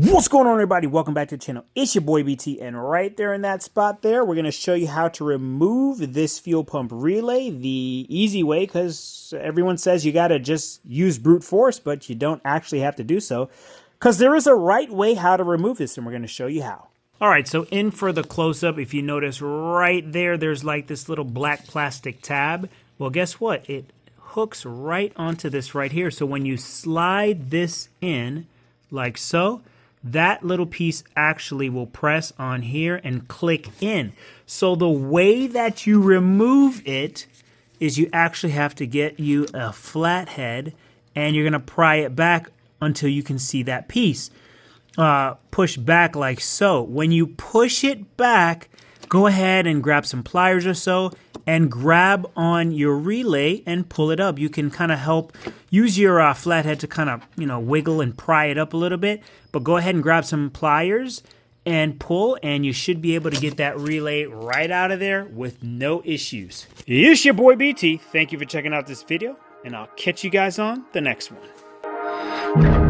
What's going on, everybody? Welcome back to the channel. It's your boy BT, and right there in that spot there, we're going to show you how to remove this fuel pump relay the easy way, because everyone says you got to just use brute force, but you don't actually have to do so, because there is a right way how to remove this, and we're going to show you how. All right, so in for the close-up, if you notice right there, there's like this little black plastic tab. Well, guess what? It hooks right onto this right here. So when you slide this in like so, that little piece actually will press on here and click in. So the way that you remove it is you actually have to get you a flathead, and you're gonna pry it back until you can see that piece. Push back like so. When you push it back, go ahead and grab some pliers or so and grab on your relay and pull it up. You can kind of help use your flathead to kind of, wiggle and pry it up a little bit. But go ahead and grab some pliers and pull, and you should be able to get that relay right out of there with no issues. It's your boy BT. Thank you for checking out this video, and I'll catch you guys on the next one.